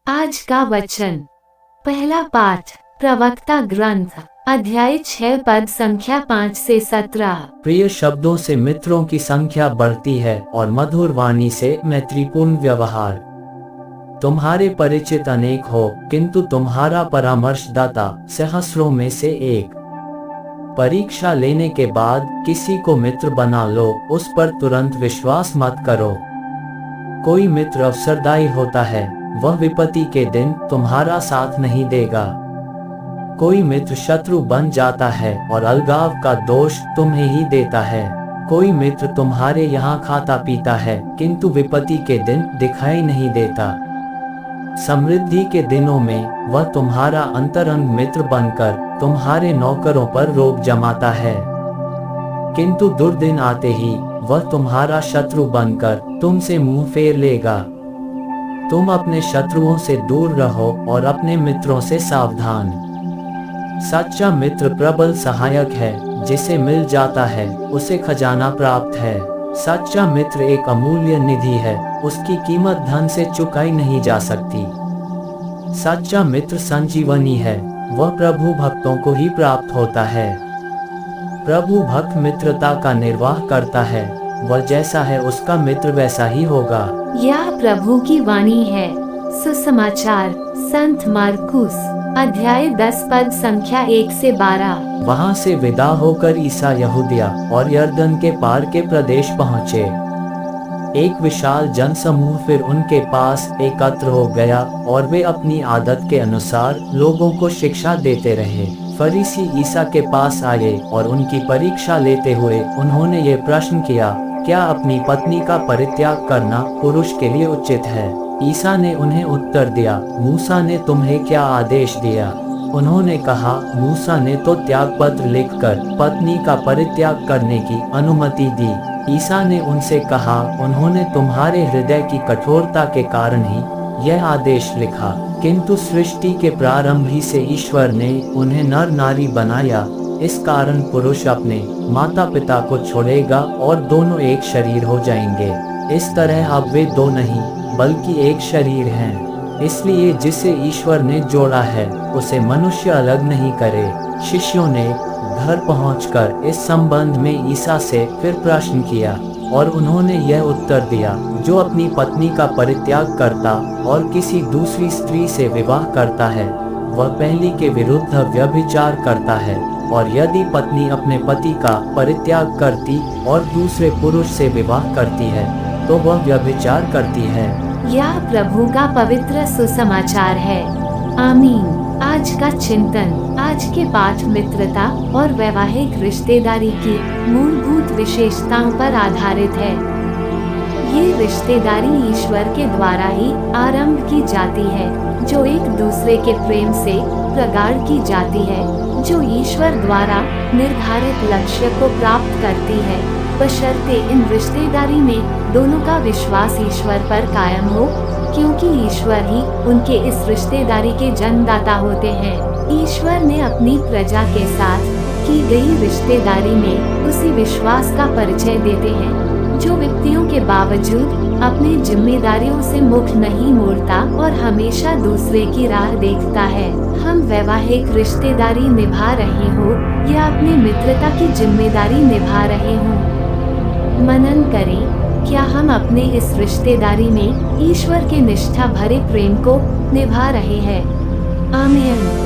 आज का वचन, पहला पाठ प्रवक्ता ग्रंथ अध्याय 6 पद संख्या 5 से 17। प्रिय शब्दों से मित्रों की संख्या बढ़ती है और मधुर वाणी से मैत्रीपूर्ण व्यवहार। तुम्हारे परिचित अनेक हो, किंतु तुम्हारा परामर्शदाता सहस्रों में से एक। परीक्षा लेने के बाद किसी को मित्र बना लो, उस पर तुरंत विश्वास मत करो। कोई मित्र अवसरदायी होता है, वह विपत्ति के दिन तुम्हारा साथ नहीं देगा। कोई मित्र शत्रु बन जाता है और अलगाव का दोष तुम्हें ही देता है। कोई मित्र तुम्हारे यहाँ खाता पीता है, किंतु विपत्ति के दिन दिखाई नहीं देता। समृद्धि के दिनों में वह तुम्हारा अंतरंग मित्र बनकर तुम्हारे नौकरों पर रोब जमाता है, किंतु दुर्दिन आते ही वह तुम्हारा शत्रु बनकर तुमसे मुंह फेर लेगा। तुम अपने शत्रुओं से दूर रहो और अपने मित्रों से सावधान। सच्चा मित्र प्रबल सहायक है, जिसे मिल जाता है उसे खजाना प्राप्त है। सच्चा मित्र एक अमूल्य निधि है, उसकी कीमत धन से चुकाई नहीं जा सकती। सच्चा मित्र संजीवनी है, वह प्रभु भक्तों को ही प्राप्त होता है। प्रभु भक्त मित्रता का निर्वाह करता है, वह जैसा है उसका मित्र वैसा ही होगा। यह प्रभु की वाणी है। सुसमाचार संत मार्कुस अध्याय 10 पद संख्या 1 से 12। वहाँ से विदा होकर ईसा यहूदिया और यर्दन के पार के प्रदेश पहुँचे। एक विशाल जनसमूह फिर उनके पास एकत्र हो गया और वे अपनी आदत के अनुसार लोगों को शिक्षा देते रहे। फरीसी ईसा के पास आए और उनकी परीक्षा लेते हुए उन्होंने ये प्रश्न किया, क्या अपनी पत्नी का परित्याग करना पुरुष के लिए उचित है? ईसा ने उन्हें उत्तर दिया, मूसा ने तुम्हें क्या आदेश दिया? उन्होंने कहा, मूसा ने तो त्याग पत्र लिखकर पत्नी का परित्याग करने की अनुमति दी। ईसा ने उनसे कहा, उन्होंने तुम्हारे हृदय की कठोरता के कारण ही यह आदेश लिखा, किंतु सृष्टि के प्रारंभ ही से ईश्वर ने उन्हें नर नारी बनाया। इस कारण पुरुष अपने माता पिता को छोड़ेगा और दोनों एक शरीर हो जाएंगे। इस तरह अब वे दो नहीं बल्कि एक शरीर हैं। इसलिए जिसे ईश्वर ने जोड़ा है उसे मनुष्य अलग नहीं करे। शिष्यों ने घर पहुंचकर इस संबंध में ईसा से फिर प्रश्न किया और उन्होंने यह उत्तर दिया, जो अपनी पत्नी का परित्याग करता और किसी दूसरी स्त्री से विवाह करता है, वह पहली के विरुद्ध व्यभिचार करता है। और यदि पत्नी अपने पति का परित्याग करती और दूसरे पुरुष से विवाह करती है, तो वह व्यभिचार करती है। यह प्रभु का पवित्र सुसमाचार है। आमीन। आज का चिंतन, आज के पाठ मित्रता और वैवाहिक रिश्तेदारी की मूलभूत विशेषताओं पर आधारित है। ये रिश्तेदारी ईश्वर के द्वारा ही आरंभ की जाती है, जो एक दूसरे के प्रेम से प्रगाढ़ की जाती है, जो ईश्वर द्वारा निर्धारित लक्ष्य को प्राप्त करती है, बशर्ते इन रिश्तेदारी में दोनों का विश्वास ईश्वर पर कायम हो, क्योंकि ईश्वर ही उनके इस रिश्तेदारी के जन्मदाता होते हैं। ईश्वर ने अपनी प्रजा के साथ की गई रिश्तेदारी में उसी विश्वास का परिचय देते हैं, जो व्यक्तियों के बावजूद अपनी जिम्मेदारियों से मुख नहीं मोड़ता और हमेशा दूसरे की राह देखता है। हम वैवाहिक रिश्तेदारी निभा रहे हो या अपनी मित्रता की जिम्मेदारी निभा रहे हो, मनन करें, क्या हम अपने इस रिश्तेदारी में ईश्वर के निष्ठा भरे प्रेम को निभा रहे हैं? आमीन।